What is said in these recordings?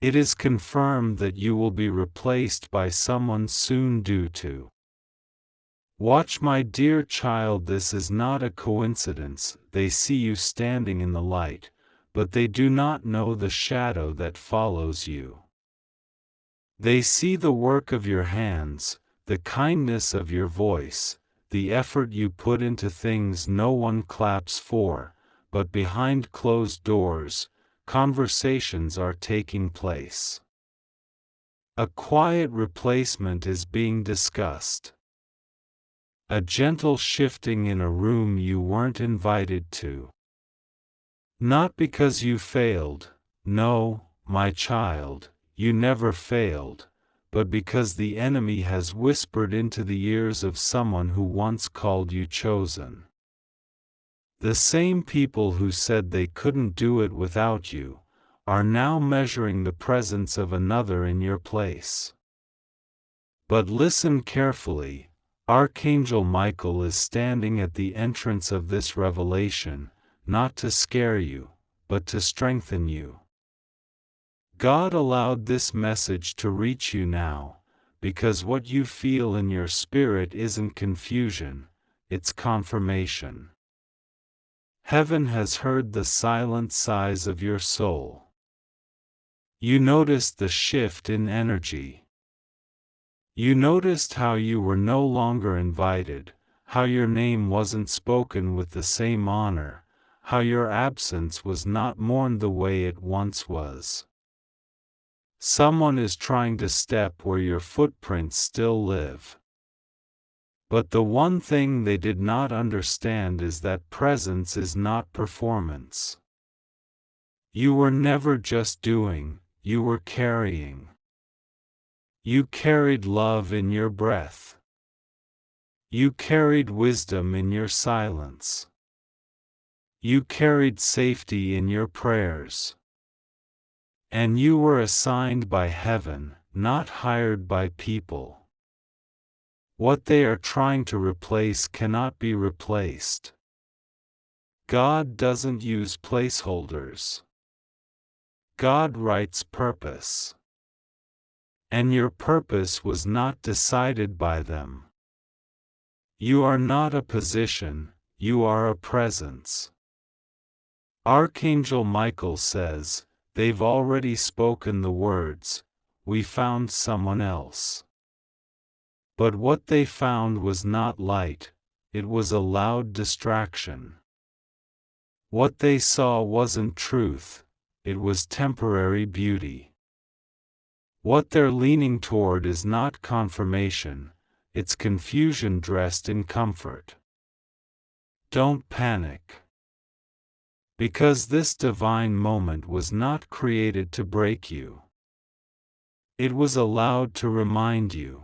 It is confirmed that you will be replaced by someone soon due to. Watch, my dear child, this is not a coincidence. They see you standing in the light, but they do not know the shadow that follows you. They see the work of your hands, the kindness of your voice, the effort you put into things no one claps for, but behind closed doors, conversations are taking place. A quiet replacement is being discussed. A gentle shifting in a room you weren't invited to. Not because you failed, no, my child, you never failed, but because the enemy has whispered into the ears of someone who once called you chosen. The same people who said they couldn't do it without you, are now measuring the presence of another in your place. But listen carefully. Archangel Michael is standing at the entrance of this revelation, not to scare you, but to strengthen you. God allowed this message to reach you now, because what you feel in your spirit isn't confusion, it's confirmation. Heaven has heard the silent sighs of your soul. You noticed the shift in energy. You noticed how you were no longer invited, how your name wasn't spoken with the same honor, how your absence was not mourned the way it once was. Someone is trying to step where your footprints still live. But the one thing they did not understand is that presence is not performance. You were never just doing, you were carrying. You carried love in your breath. You carried wisdom in your silence. You carried safety in your prayers. And you were assigned by heaven, not hired by people. What they are trying to replace cannot be replaced. God doesn't use placeholders. God writes purpose. And your purpose was not decided by them. You are not a position, you are a presence. Archangel Michael says, they've already spoken the words, we found someone else. But what they found was not light, it was a loud distraction. What they saw wasn't truth, it was temporary beauty. What they're leaning toward is not confirmation, it's confusion dressed in comfort. Don't panic. Because this divine moment was not created to break you. It was allowed to remind you.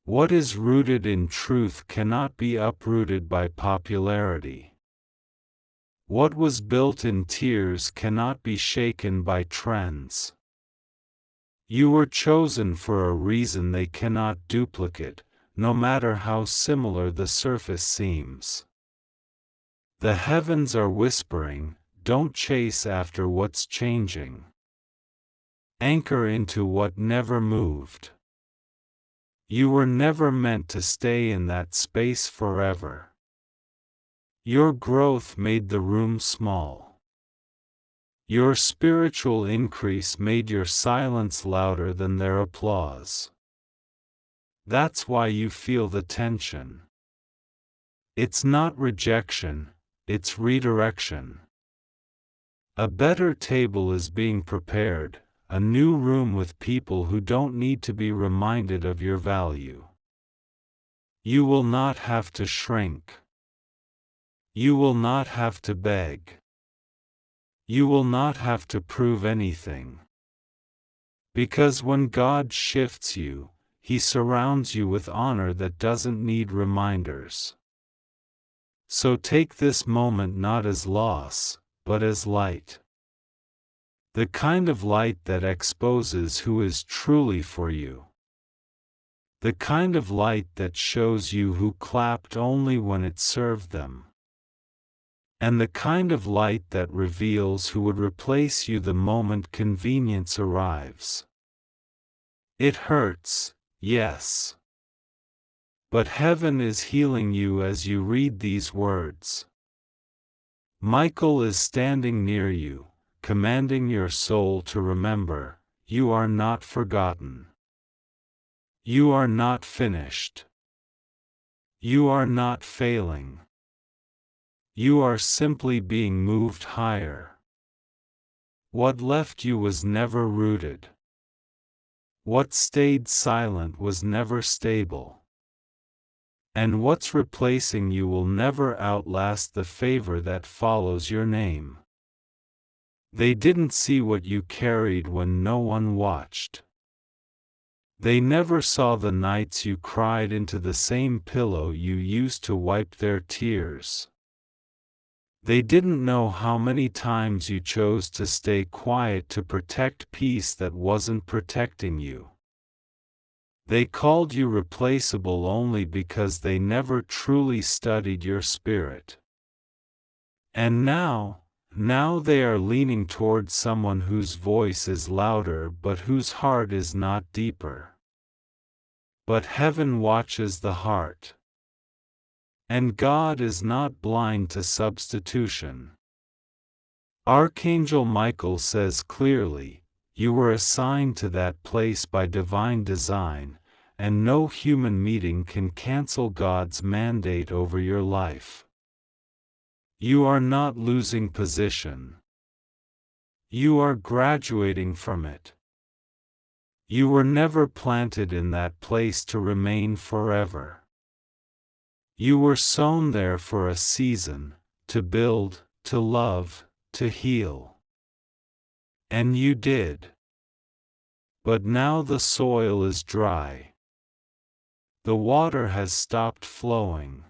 What is rooted in truth cannot be uprooted by popularity. What was built in tears cannot be shaken by trends. You were chosen for a reason they cannot duplicate, no matter how similar the surface seems. The heavens are whispering, don't chase after what's changing. Anchor into what never moved. You were never meant to stay in that space forever. Your growth made the room small. Your spiritual increase made your silence louder than their applause. That's why you feel the tension. It's not rejection, it's redirection. A better table is being prepared, a new room with people who don't need to be reminded of your value. You will not have to shrink. You will not have to beg. You will not have to prove anything. Because when God shifts you, He surrounds you with honor that doesn't need reminders. So take this moment not as loss, but as light. The kind of light that exposes who is truly for you. The kind of light that shows you who clapped only when it served them. and the kind of light that reveals who would replace you the moment convenience arrives. It hurts, yes. But heaven is healing you as you read these words. Michael is standing near you, commanding your soul to remember, you are not forgotten. You are not finished. You are not failing. You are simply being moved higher. What left you was never rooted. What stayed silent was never stable. And what's replacing you will never outlast the favor that follows your name. They didn't see what you carried when no one watched. They never saw the nights you cried into the same pillow you used to wipe their tears. They didn't know how many times you chose to stay quiet to protect peace that wasn't protecting you. They called you replaceable only because they never truly studied your spirit. And now they are leaning towards someone whose voice is louder but whose heart is not deeper. But heaven watches the heart. And God is not blind to substitution. Archangel Michael says clearly, you were assigned to that place by divine design, and no human meeting can cancel God's mandate over your life. You are not losing position. You are graduating from it. You were never planted in that place to remain forever. You were sown there for a season, to build, to love, to heal. And you did. But now the soil is dry. The water has stopped flowing.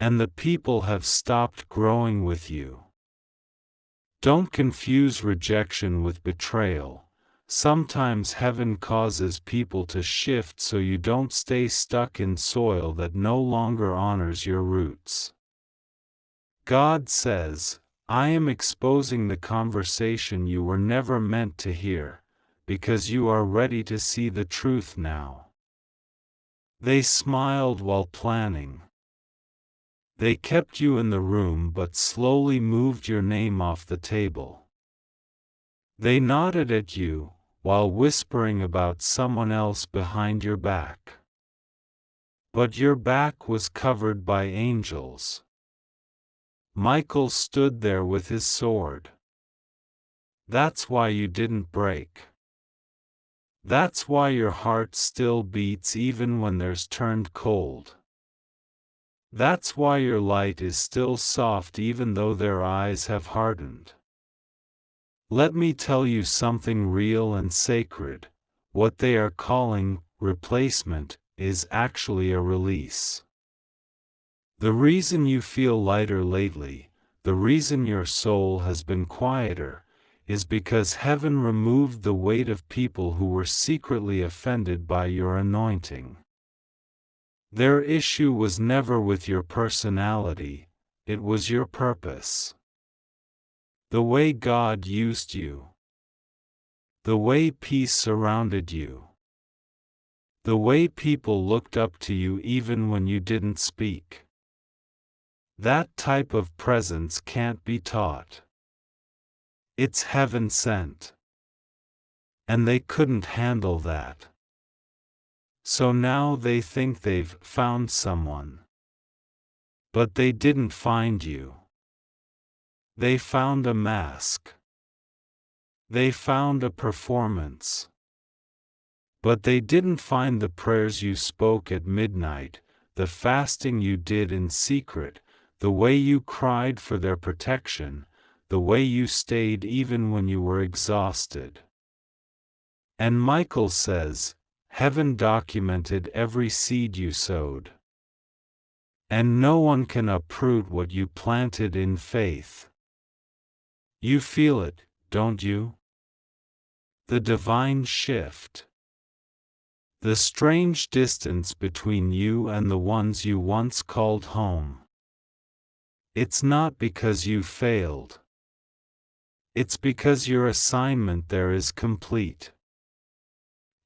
And the people have stopped growing with you. Don't confuse rejection with betrayal. Sometimes heaven causes people to shift so you don't stay stuck in soil that no longer honors your roots. God says, I am exposing the conversation you were never meant to hear, because you are ready to see the truth now. They smiled while planning. They kept you in the room but slowly moved your name off the table. They nodded at you, while whispering about someone else behind your back. But your back was covered by angels. Michael stood there with his sword. That's why you didn't break. That's why your heart still beats even when there's turned cold. That's why your light is still soft even though their eyes have hardened. Let me tell you something real and sacred. What they are calling replacement is actually a release. The reason you feel lighter lately, the reason your soul has been quieter, is because heaven removed the weight of people who were secretly offended by your anointing. Their issue was never with your personality, it was your purpose. The way God used you. The way peace surrounded you. The way people looked up to you even when you didn't speak. That type of presence can't be taught. It's heaven sent. And they couldn't handle that. So now they think they've found someone. But they didn't find you. They found a mask. They found a performance. But they didn't find the prayers you spoke at midnight, the fasting you did in secret, the way you cried for their protection, the way you stayed even when you were exhausted. And Michael says, heaven documented every seed you sowed. And no one can uproot what you planted in faith. You feel it, don't you? The divine shift. The strange distance between you and the ones you once called home. It's not because you failed. It's because your assignment there is complete.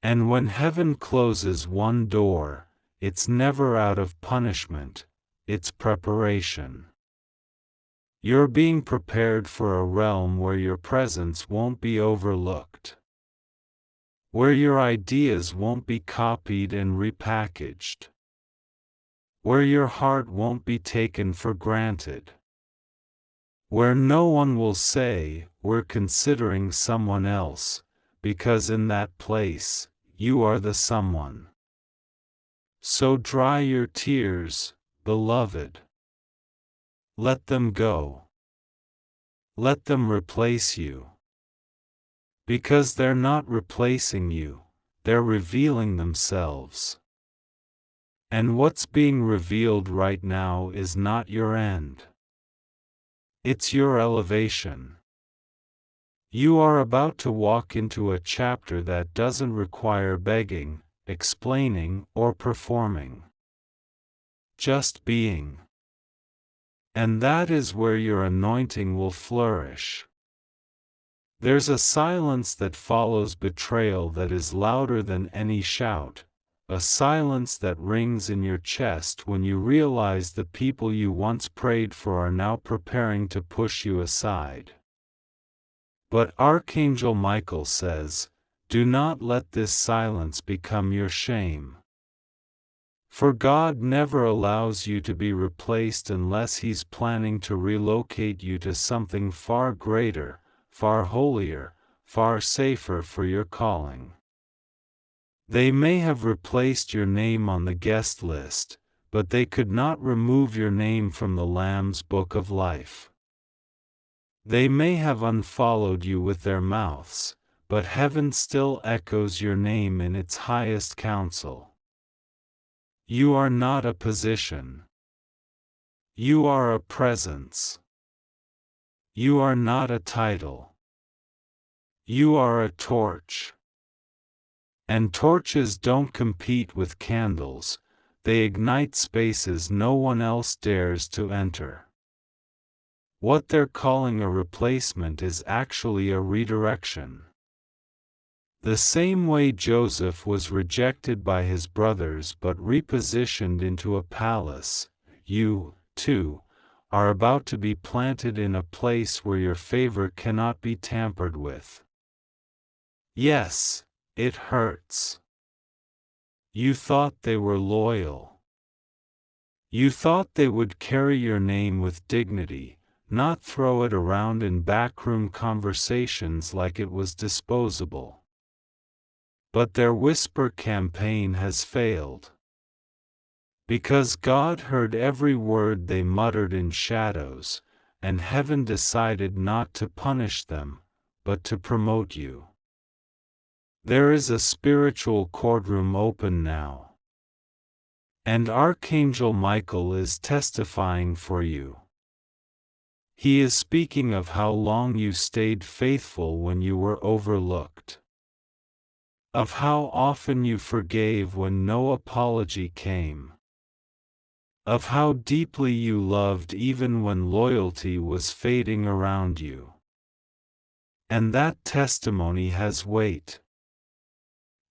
And when heaven closes one door, it's never out of punishment, it's preparation. You're being prepared for a realm where your presence won't be overlooked, where your ideas won't be copied and repackaged, where your heart won't be taken for granted, where no one will say, "We're considering someone else," because in that place, you are the someone. So dry your tears, beloved. Let them go. Let them replace you. Because they're not replacing you, they're revealing themselves. And what's being revealed right now is not your end. It's your elevation. You are about to walk into a chapter that doesn't require begging, explaining, or performing. Just being. And that is where your anointing will flourish. There's a silence that follows betrayal that is louder than any shout, a silence that rings in your chest when you realize the people you once prayed for are now preparing to push you aside. But Archangel Michael says, "Do not let this silence become your shame." For God never allows you to be replaced unless He's planning to relocate you to something far greater, far holier, far safer for your calling. They may have replaced your name on the guest list, but they could not remove your name from the Lamb's Book of Life. They may have unfollowed you with their mouths, but heaven still echoes your name in its highest council. You are not a position. You are a presence. You are not a title. You are a torch. And torches don't compete with candles, they ignite spaces no one else dares to enter. What they're calling a replacement is actually a redirection. The same way Joseph was rejected by his brothers but repositioned into a palace, you, too, are about to be planted in a place where your favor cannot be tampered with. Yes, it hurts. You thought they were loyal. You thought they would carry your name with dignity, not throw it around in backroom conversations like it was disposable. But their whisper campaign has failed. Because God heard every word they muttered in shadows, and heaven decided not to punish them, but to promote you. There is a spiritual courtroom open now. And Archangel Michael is testifying for you. He is speaking of how long you stayed faithful when you were overlooked. Of how often you forgave when no apology came. Of how deeply you loved even when loyalty was fading around you. And that testimony has weight.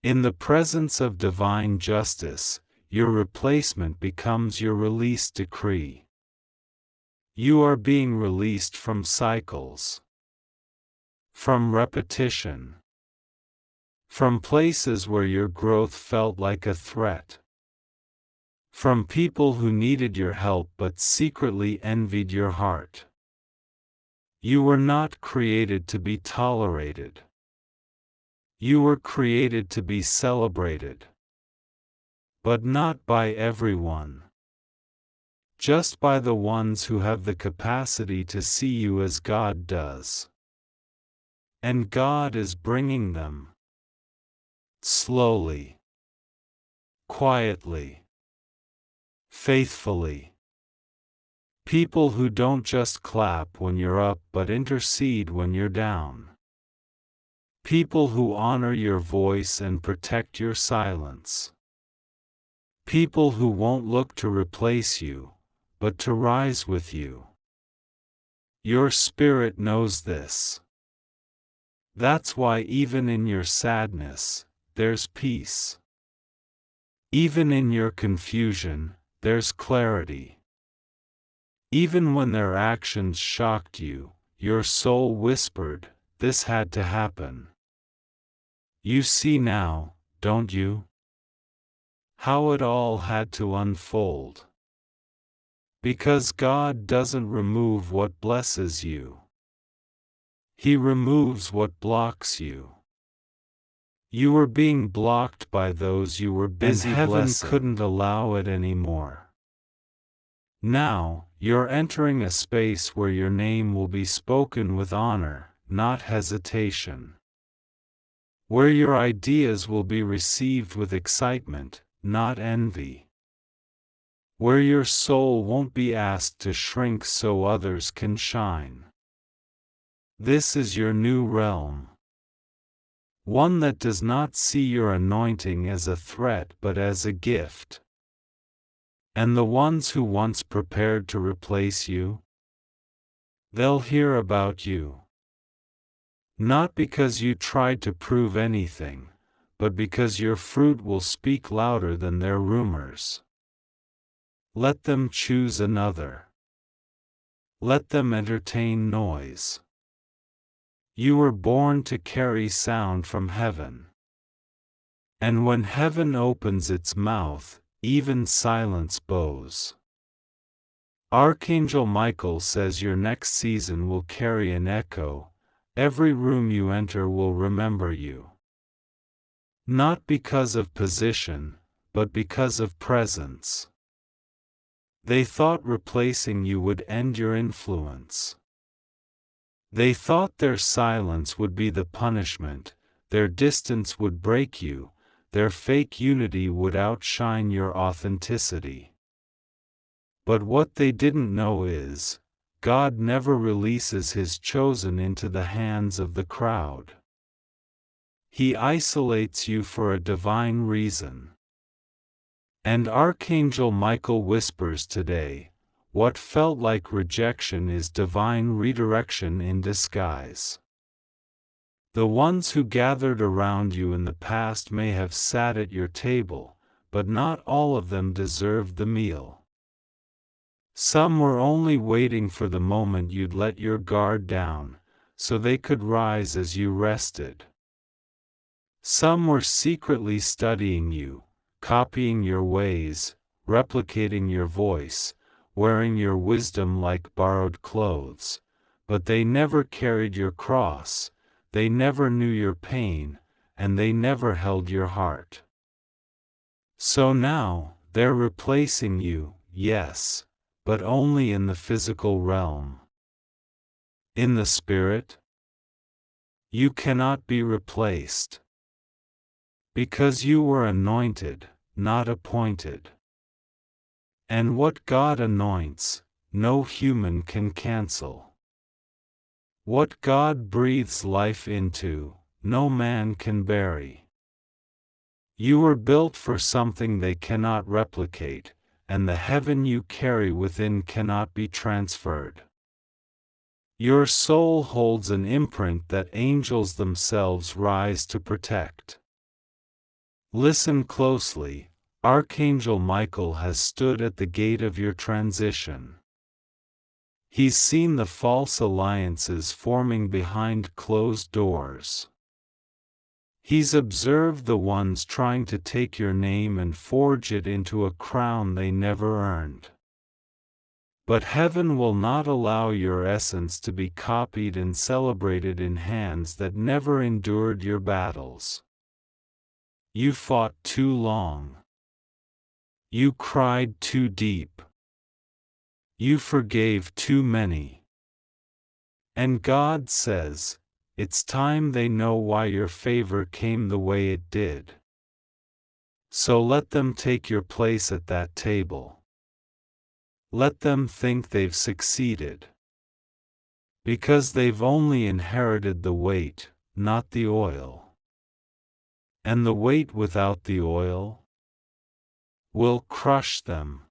In the presence of divine justice, your replacement becomes your release decree. You are being released from cycles. From repetition. From places where your growth felt like a threat. From people who needed your help but secretly envied your heart. You were not created to be tolerated. You were created to be celebrated. But not by everyone. Just by the ones who have the capacity to see you as God does. And God is bringing them. Slowly. Quietly. Faithfully. People who don't just clap when you're up but intercede when you're down. People who honor your voice and protect your silence. People who won't look to replace you, but to rise with you. Your spirit knows this. That's why even in your sadness, there's peace. Even in your confusion, there's clarity. Even when their actions shocked you, your soul whispered, "This had to happen." You see now, don't you? How it all had to unfold. Because God doesn't remove what blesses you. He removes what blocks you. You were being blocked by those you were busy blessing. And heaven couldn't allow it anymore. Now, you're entering a space where your name will be spoken with honor, not hesitation. Where your ideas will be received with excitement, not envy. Where your soul won't be asked to shrink so others can shine. This is your new realm. One that does not see your anointing as a threat but as a gift. And the ones who once prepared to replace you? They'll hear about you. Not because you tried to prove anything, but because your fruit will speak louder than their rumors. Let them choose another. Let them entertain noise. You were born to carry sound from heaven. And when heaven opens its mouth, even silence bows. Archangel Michael says your next season will carry an echo. Every room you enter will remember you. Not because of position, but because of presence. They thought replacing you would end your influence. They thought their silence would be the punishment, their distance would break you, their fake unity would outshine your authenticity. But what they didn't know is, God never releases His chosen into the hands of the crowd. He isolates you for a divine reason. And Archangel Michael whispers today, what felt like rejection is divine redirection in disguise. The ones who gathered around you in the past may have sat at your table, but not all of them deserved the meal. Some were only waiting for the moment you'd let your guard down, so they could rise as you rested. Some were secretly studying you, copying your ways, replicating your voice, wearing your wisdom like borrowed clothes, but they never carried your cross, they never knew your pain, and they never held your heart. So now, they're replacing you, yes, but only in the physical realm. In the spirit, you cannot be replaced. Because you were anointed, not appointed. And what God anoints, no human can cancel. What God breathes life into, no man can bury. You were built for something they cannot replicate, and the heaven you carry within cannot be transferred. Your soul holds an imprint that angels themselves rise to protect. Listen closely, Archangel Michael has stood at the gate of your transition. He's seen the false alliances forming behind closed doors. He's observed the ones trying to take your name and forge it into a crown they never earned. But heaven will not allow your essence to be copied and celebrated in hands that never endured your battles. You fought too long. You cried too deep. You forgave too many. And God says, it's time they know why your favor came the way it did. So let them take your place at that table. Let them think they've succeeded. Because they've only inherited the weight, not the oil. And the weight without the oil will crush them.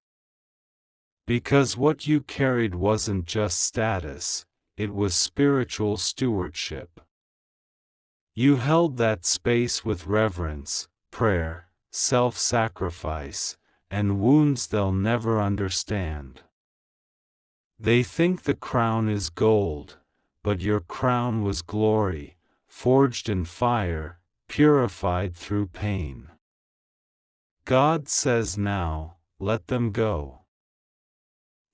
Because what you carried wasn't just status, it was spiritual stewardship. You held that space with reverence, prayer, self-sacrifice, and wounds they'll never understand. They think the crown is gold, but your crown was glory, forged in fire, purified through pain. God says now, let them go.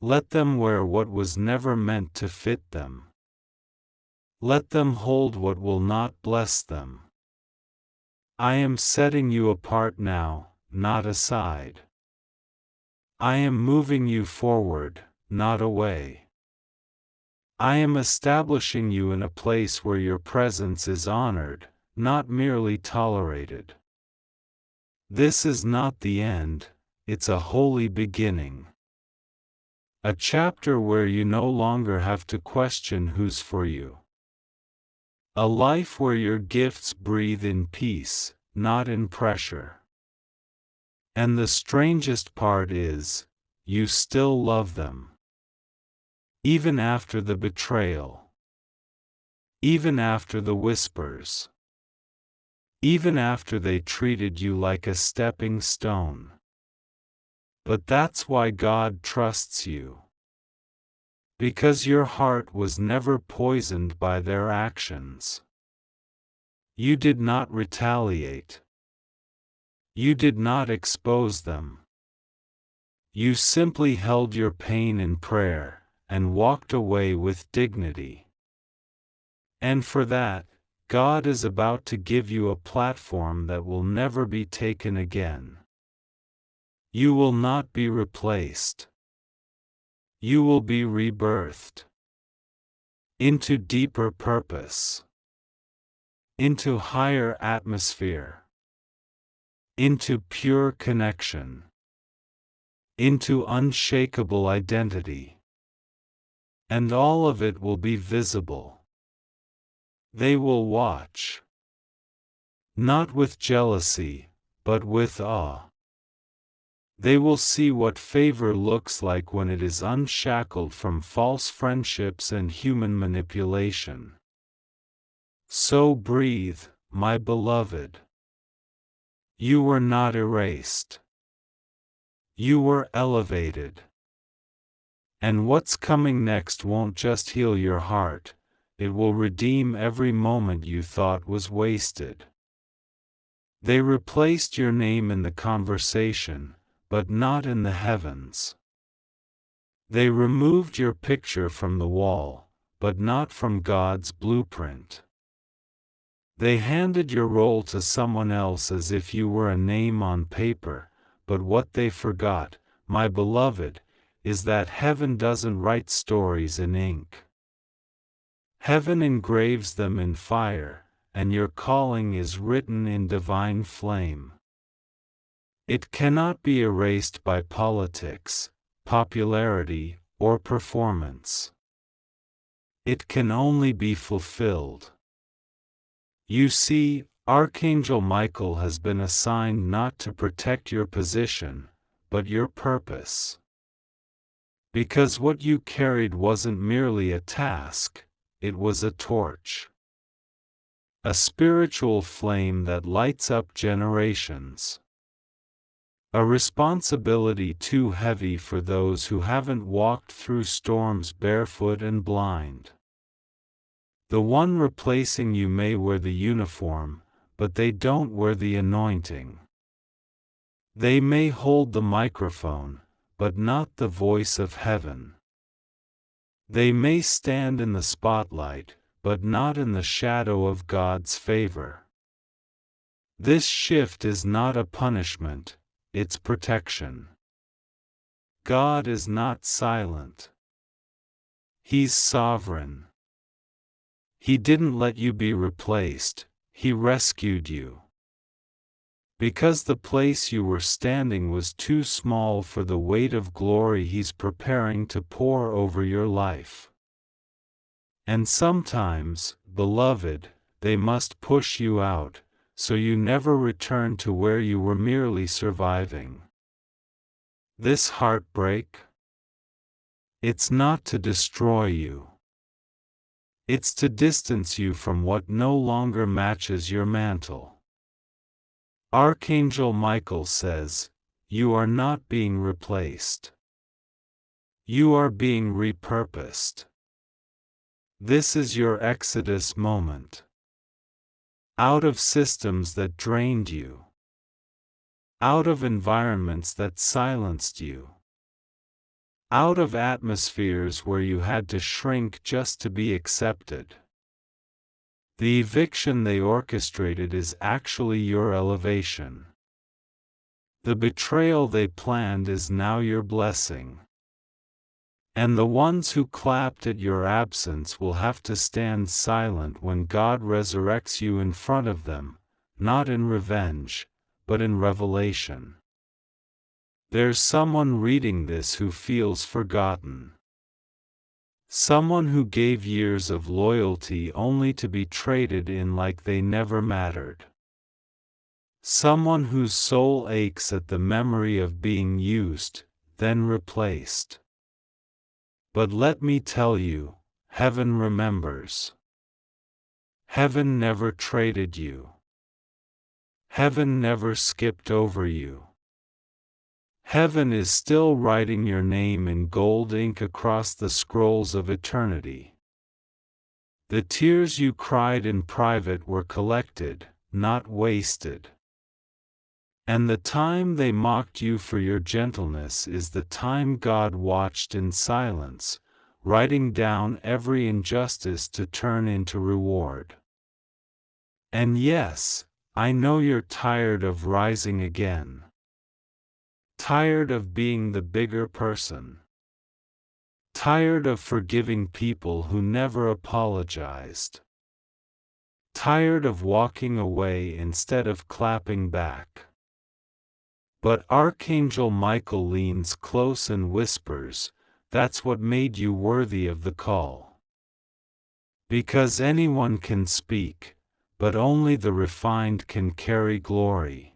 Let them wear what was never meant to fit them. Let them hold what will not bless them. I am setting you apart now, not aside. I am moving you forward, not away. I am establishing you in a place where your presence is honored, not merely tolerated. This is not the end, it's a holy beginning. A chapter where you no longer have to question who's for you. A life where your gifts breathe in peace, not in pressure. And the strangest part is, you still love them. Even after the betrayal. Even after the whispers. Even after they treated you like a stepping stone. But that's why God trusts you. Because your heart was never poisoned by their actions. You did not retaliate. You did not expose them. You simply held your pain in prayer, and walked away with dignity. And for that, God is about to give you a platform that will never be taken again. You will not be replaced. You will be rebirthed. Into deeper purpose. Into higher atmosphere. Into pure connection. Into unshakable identity. And all of it will be visible. They will watch. Not with jealousy, but with awe. They will see what favor looks like when it is unshackled from false friendships and human manipulation. So breathe, my beloved. You were not erased. You were elevated. And what's coming next won't just heal your heart, it will redeem every moment you thought was wasted. They replaced your name in the conversation, but not in the heavens. They removed your picture from the wall, but not from God's blueprint. They handed your role to someone else as if you were a name on paper, but what they forgot, my beloved, is that heaven doesn't write stories in ink. Heaven engraves them in fire, and your calling is written in divine flame. It cannot be erased by politics, popularity, or performance. It can only be fulfilled. You see, Archangel Michael has been assigned not to protect your position, but your purpose. Because what you carried wasn't merely a task, it was a torch. A spiritual flame that lights up generations. A responsibility too heavy for those who haven't walked through storms barefoot and blind. The one replacing you may wear the uniform, but they don't wear the anointing. They may hold the microphone, but not the voice of heaven. They may stand in the spotlight, but not in the shadow of God's favor. This shift is not a punishment, it's protection. God is not silent. He's sovereign. He didn't let you be replaced, He rescued you. Because the place you were standing was too small for the weight of glory He's preparing to pour over your life. And sometimes, beloved, they must push you out, so you never return to where you were merely surviving. This heartbreak? It's not to destroy you. It's to distance you from what no longer matches your mantle. Archangel Michael says, you are not being replaced. You are being repurposed. This is your exodus moment. Out of systems that drained you. Out of environments that silenced you. Out of atmospheres where you had to shrink just to be accepted. The eviction they orchestrated is actually your elevation. The betrayal they planned is now your blessing. And the ones who clapped at your absence will have to stand silent when God resurrects you in front of them, not in revenge, but in revelation. There's someone reading this who feels forgotten. Someone who gave years of loyalty only to be traded in like they never mattered. Someone whose soul aches at the memory of being used, then replaced. But let me tell you, heaven remembers. Heaven never traded you. Heaven never skipped over you. Heaven is still writing your name in gold ink across the scrolls of eternity. The tears you cried in private were collected, not wasted. And the time they mocked you for your gentleness is the time God watched in silence, writing down every injustice to turn into reward. And yes, I know you're tired of rising again. Tired of being the bigger person. Tired of forgiving people who never apologized. Tired of walking away instead of clapping back. But Archangel Michael leans close and whispers, that's what made you worthy of the call. Because anyone can speak, but only the refined can carry glory.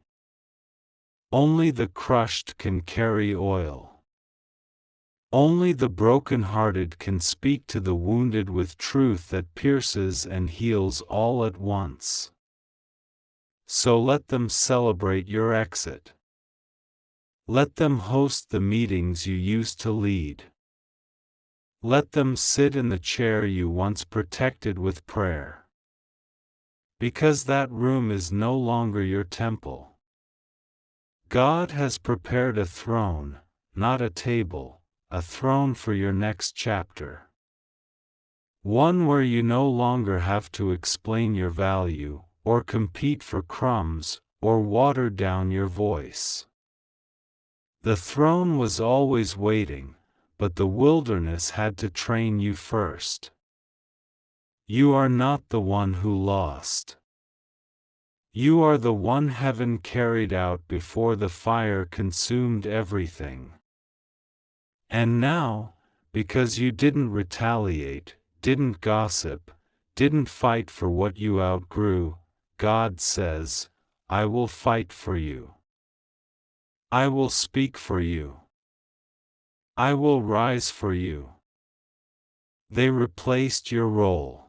Only the crushed can carry oil. Only the broken-hearted can speak to the wounded with truth that pierces and heals all at once. So let them celebrate your exit. Let them host the meetings you used to lead. Let them sit in the chair you once protected with prayer. Because that room is no longer your temple. God has prepared a throne, not a table, a throne for your next chapter. One where you no longer have to explain your value, or compete for crumbs, or water down your voice. The throne was always waiting, but the wilderness had to train you first. You are not the one who lost. You are the one heaven carried out before the fire consumed everything. And now, because you didn't retaliate, didn't gossip, didn't fight for what you outgrew, God says, I will fight for you. I will speak for you. I will rise for you. They replaced your role.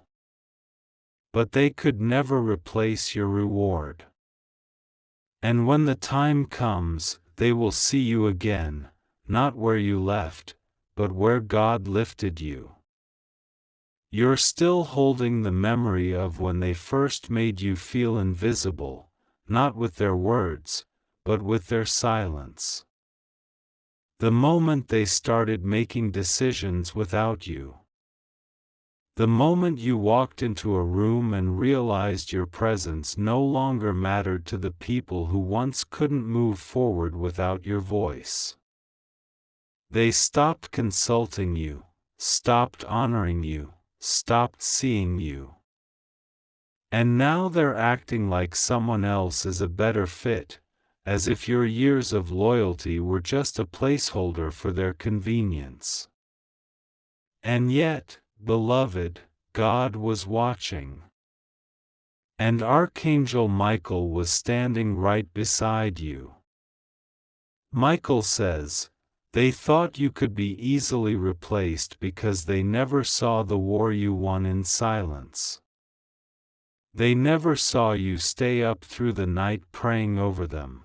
But they could never replace your reward. And when the time comes, they will see you again, not where you left, but where God lifted you. You're still holding the memory of when they first made you feel invisible, not with their words, but with their silence. The moment they started making decisions without you. The moment you walked into a room and realized your presence no longer mattered to the people who once couldn't move forward without your voice. They stopped consulting you, stopped honoring you, stopped seeing you. And now they're acting like someone else is a better fit, as if your years of loyalty were just a placeholder for their convenience. And yet, beloved, God was watching. And Archangel Michael was standing right beside you. Michael says, They thought you could be easily replaced because they never saw the war you won in silence. They never saw you stay up through the night praying over them.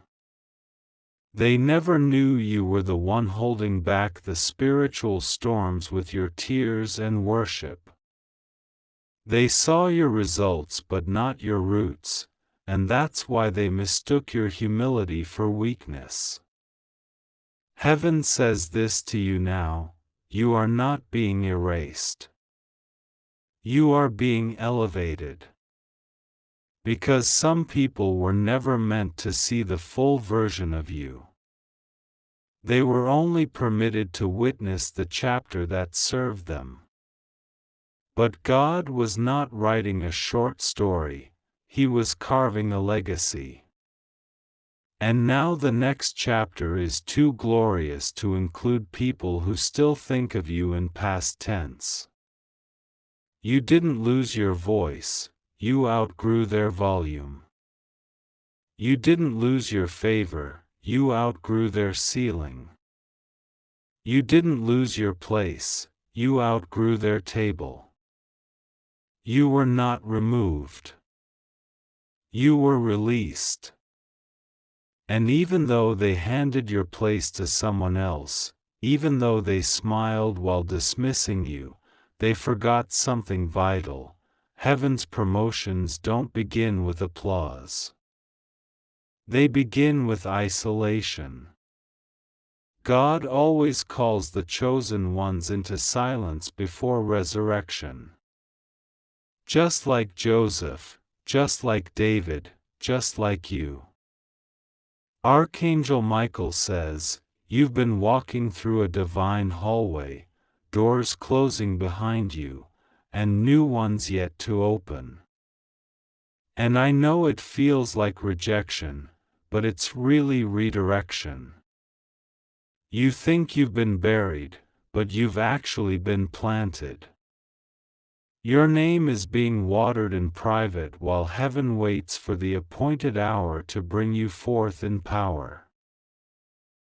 They never knew you were the one holding back the spiritual storms with your tears and worship. They saw your results but not your roots, and that's why they mistook your humility for weakness. Heaven says this to you now: you are not being erased. You are being elevated. Because some people were never meant to see the full version of you. They were only permitted to witness the chapter that served them. But God was not writing a short story, He was carving a legacy. And now the next chapter is too glorious to include people who still think of you in past tense. You didn't lose your voice, you outgrew their volume. You didn't lose your favor, you outgrew their ceiling. You didn't lose your place, you outgrew their table. You were not removed. You were released. And even though they handed your place to someone else, even though they smiled while dismissing you, they forgot something vital. Heaven's promotions don't begin with applause. They begin with isolation. God always calls the chosen ones into silence before resurrection. Just like Joseph, just like David, just like you. Archangel Michael says, "You've been walking through a divine hallway, doors closing behind you, and new ones yet to open. And I know it feels like rejection, but it's really redirection. You think you've been buried, but you've actually been planted. Your name is being watered in private while heaven waits for the appointed hour to bring you forth in power."